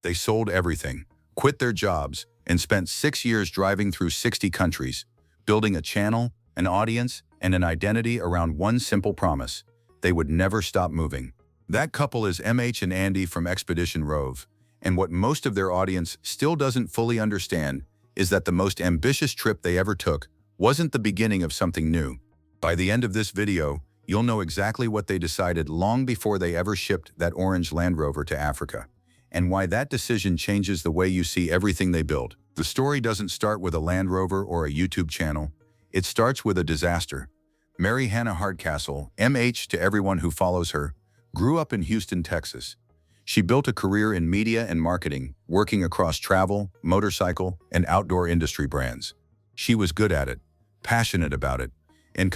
They sold everything, quit their jobs, and spent 6 years driving through 60 countries, building a channel, an audience, and an identity around one simple promise: they would never stop moving. That couple is MH and Andy from Expedition Rove, and what most of their audience still doesn't fully understand is that the most ambitious trip they ever took wasn't the beginning of something new. By the end of this video, you'll know exactly what they decided long before they ever shipped that orange Land Rover to Africa, and why that decision changes the way you see everything they build. The story doesn't start with a Land Rover or a YouTube channel. It starts with a disaster. Mary Hannah Hardcastle, MH to everyone who follows her, grew up in Houston, Texas. She built a career in media and marketing, working across travel, motorcycle, and outdoor industry brands. She was good at it, passionate about it, and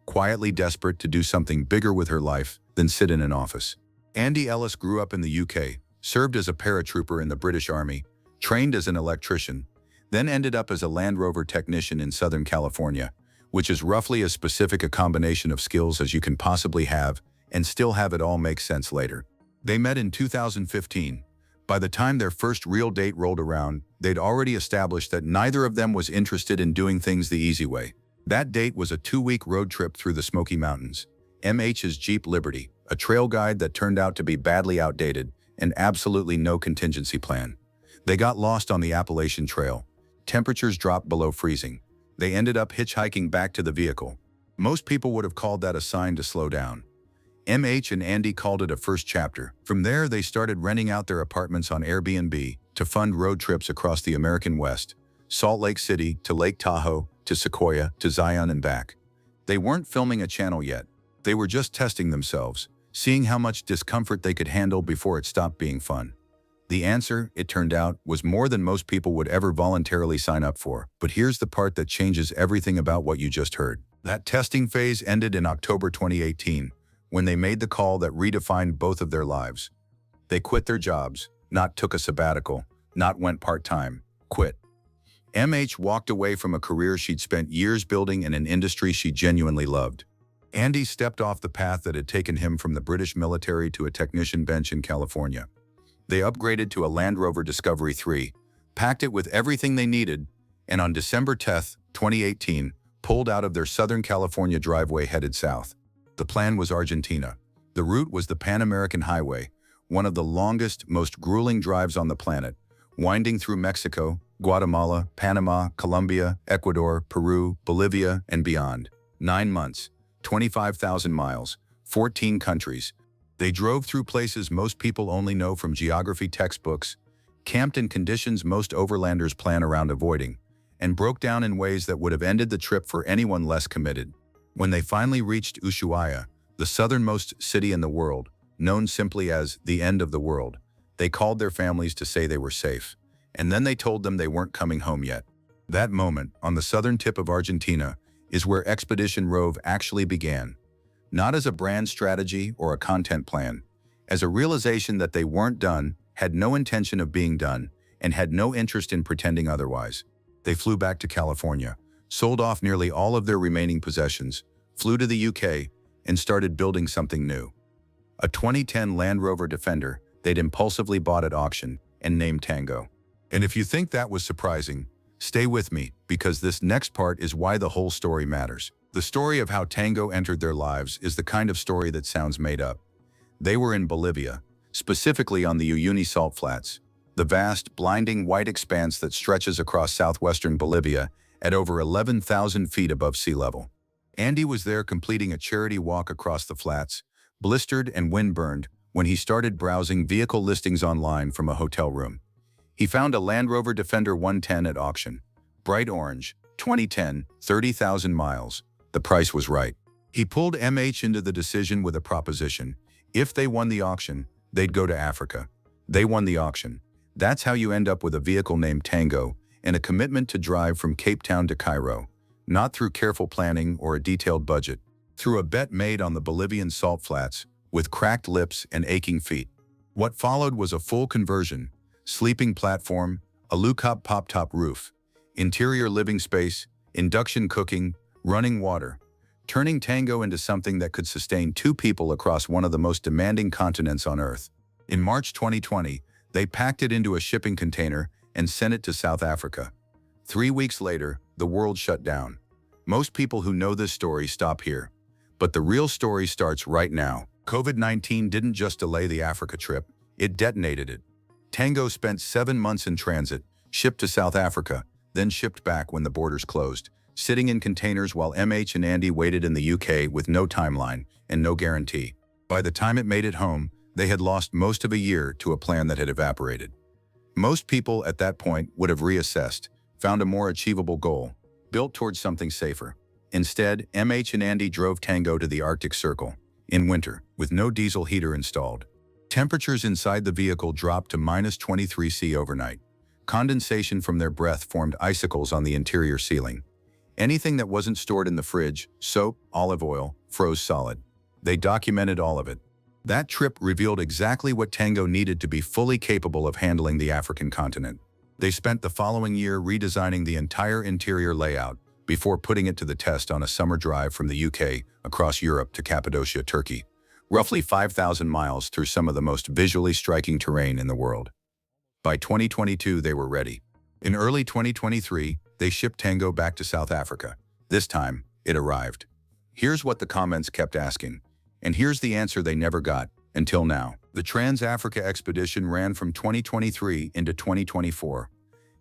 quietly desperate to do something bigger with her life than sit in an office. Andy Ellis grew up in the UK, served as a paratrooper in the British Army, trained as an electrician, then ended up as a Land Rover technician in Southern California, which is roughly as specific a combination of skills as you can possibly have and still have it all make sense later. They met in 2015. By the time their first real date rolled around, they'd already established that neither of them was interested in doing things the easy way. That date was a 2-week road trip through the Smoky Mountains. MH's Jeep Liberty, a trail guide that turned out to be badly outdated and absolutely no contingency plan. They got lost on the Appalachian Trail. Temperatures dropped below freezing. They ended up hitchhiking back to the vehicle. Most people would have called that a sign to slow down. MH and Andy called it a first chapter. From there, they started renting out their apartments on Airbnb to fund road trips across the American West, Salt Lake City to Lake Tahoe to Sequoia to Zion and back. They weren't filming a channel yet. They were just testing themselves, seeing how much discomfort they could handle before it stopped being fun. The answer, it turned out, was more than most people would ever voluntarily sign up for. But here's the part that changes everything about what you just heard. That testing phase ended in October 2018, when they made the call that redefined both of their lives. They quit their jobs, not took a sabbatical, not went part-time, quit. MH walked away from a career she'd spent years building in an industry she genuinely loved. Andy stepped off the path that had taken him from the British military to a technician bench in California. They upgraded to a Land Rover Discovery 3, packed it with everything they needed, and on December 10, 2018, pulled out of their Southern California driveway headed south. The plan was Argentina. The route was the Pan American Highway, one of the longest, most grueling drives on the planet, winding through Mexico, Guatemala, Panama, Colombia, Ecuador, Peru, Bolivia, and beyond. 9 months, 25,000 miles, 14 countries. They drove through places most people only know from geography textbooks, camped in conditions most overlanders plan around avoiding, and broke down in ways that would have ended the trip for anyone less committed. When they finally reached Ushuaia, the southernmost city in the world, known simply as the end of the world, they called their families to say they were safe, and then they told them they weren't coming home yet. That moment, on the southern tip of Argentina, is where Expedition Rove actually began. Not as a brand strategy or a content plan, as a realization that they weren't done, had no intention of being done, and had no interest in pretending otherwise. They flew back to California, sold off nearly all of their remaining possessions, flew to the UK, and started building something new. A 2010 Land Rover Defender they'd impulsively bought at auction and named Tango. And if you think that was surprising, stay with me, because this next part is why the whole story matters. The story of how Tango entered their lives is the kind of story that sounds made up. They were in Bolivia, specifically on the Uyuni Salt Flats, the vast, blinding white expanse that stretches across southwestern Bolivia at over 11,000 feet above sea level. Andy was there completing a charity walk across the flats, blistered and windburned, when he started browsing vehicle listings online from a hotel room. He found a Land Rover Defender 110 at auction. Bright orange, 2010, 30,000 miles. The price was right. He pulled MH into the decision with a proposition. If they won the auction, they'd go to Africa. They won the auction. That's how you end up with a vehicle named Tango and a commitment to drive from Cape Town to Cairo, not through careful planning or a detailed budget, through a bet made on the Bolivian salt flats with cracked lips and aching feet. What followed was a full conversion: sleeping platform, a Lucop pop-top roof, interior living space, induction cooking, running water, turning Tango into something that could sustain 2 people across one of the most demanding continents on Earth. In March 2020, They packed it into a shipping container and sent it to South Africa. 3 weeks later, the world shut down. Most people who know this story stop here. But the real story starts right now. COVID-19 didn't just delay the Africa trip, it detonated it. Tango spent 7 months in transit, shipped to South Africa, then shipped back when the borders closed, sitting in containers while MH and Andy waited in the UK with no timeline and no guarantee. By the time it made it home, they had lost most of a year to a plan that had evaporated. Most people at that point would have reassessed, found a more achievable goal, built towards something safer. Instead, MH and Andy drove Tango to the Arctic Circle, in winter, with no diesel heater installed. Temperatures inside the vehicle dropped to -23°C overnight. Condensation from their breath formed icicles on the interior ceiling. Anything that wasn't stored in the fridge, soap, olive oil, froze solid. They documented all of it. That trip revealed exactly what Tango needed to be fully capable of handling the African continent. They spent the following year redesigning the entire interior layout before putting it to the test on a summer drive from the UK across Europe to Cappadocia, Turkey, roughly 5,000 miles through some of the most visually striking terrain in the world. By 2022, they were ready. In early 2023, they shipped Tango back to South Africa. This time, it arrived. Here's what the comments kept asking, and here's the answer they never got, until now. The Trans-Africa expedition ran from 2023 into 2024.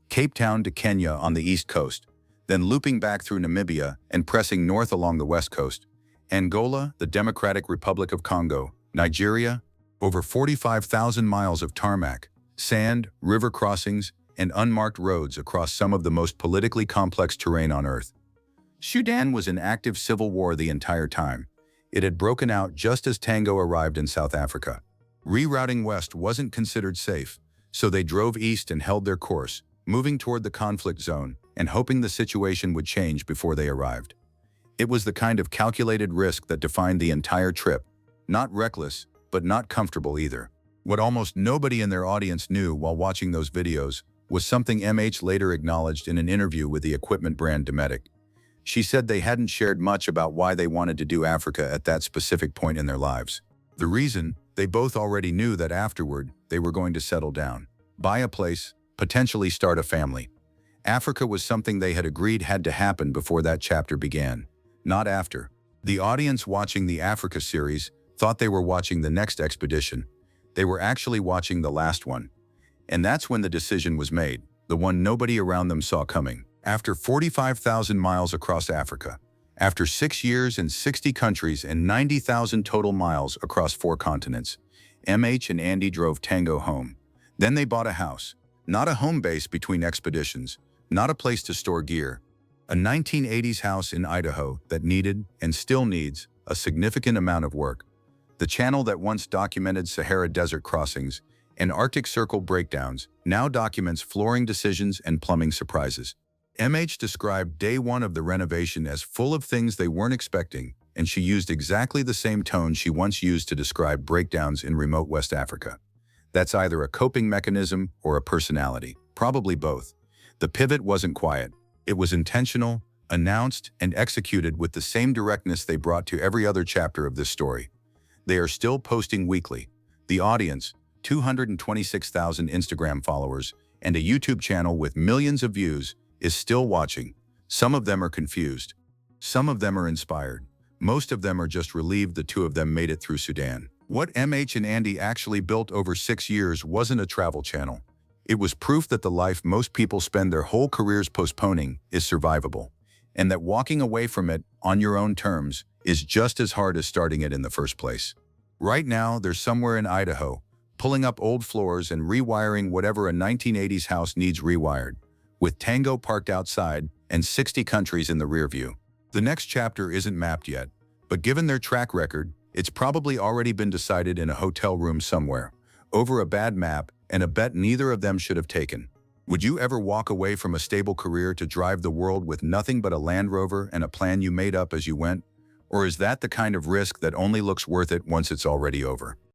Cape Town to Kenya on the east coast, then looping back through Namibia and pressing north along the west coast. Angola, the Democratic Republic of Congo, Nigeria, over 45,000 miles of tarmac, sand, river crossings, and unmarked roads across some of the most politically complex terrain on Earth. Sudan was in active civil war the entire time. It had broken out just as Tango arrived in South Africa. Rerouting west wasn't considered safe, so they drove east and held their course, moving toward the conflict zone and hoping the situation would change before they arrived. It was the kind of calculated risk that defined the entire trip. Not reckless, but not comfortable either. What almost nobody in their audience knew while watching those videos was something MH later acknowledged in an interview with the equipment brand Dometic. She said they hadn't shared much about why they wanted to do Africa at that specific point in their lives. The reason, they both already knew that afterward, they were going to settle down, buy a place, potentially start a family. Africa was something they had agreed had to happen before that chapter began, not after. The audience watching the Africa series thought they were watching the next expedition. They were actually watching the last one. And that's when the decision was made, the one nobody around them saw coming. After 45,000 miles across Africa, after 6 years in 60 countries and 90,000 total miles across 4 continents, MH and Andy drove Tango home. Then they bought a house, not a home base between expeditions, not a place to store gear, a 1980s house in Idaho that needed, and still needs, a significant amount of work. The channel that once documented Sahara Desert crossings and Arctic Circle breakdowns now documents flooring decisions and plumbing surprises. MH described day one of the renovation as full of things they weren't expecting, and she used exactly the same tone she once used to describe breakdowns in remote West Africa. That's either a coping mechanism or a personality, probably both. The pivot wasn't quiet. It was intentional, announced, and executed with the same directness they brought to every other chapter of this story. They are still posting weekly. The audience, 226,000 Instagram followers, and a YouTube channel with millions of views, is still watching. Some of them are confused. Some of them are inspired. Most of them are just relieved the two of them made it through Sudan. What MH and Andy actually built over 6 years wasn't a travel channel. It was proof that the life most people spend their whole careers postponing is survivable, and that walking away from it on your own terms is just as hard as starting it in the first place. Right now, they're somewhere in Idaho, pulling up old floors and rewiring whatever a 1980s house needs rewired, with Tango parked outside and 60 countries in the rear view. The next chapter isn't mapped yet, but given their track record, it's probably already been decided in a hotel room somewhere, over a bad map and a bet neither of them should have taken. Would you ever walk away from a stable career to drive the world with nothing but a Land Rover and a plan you made up as you went? Or is that the kind of risk that only looks worth it once it's already over?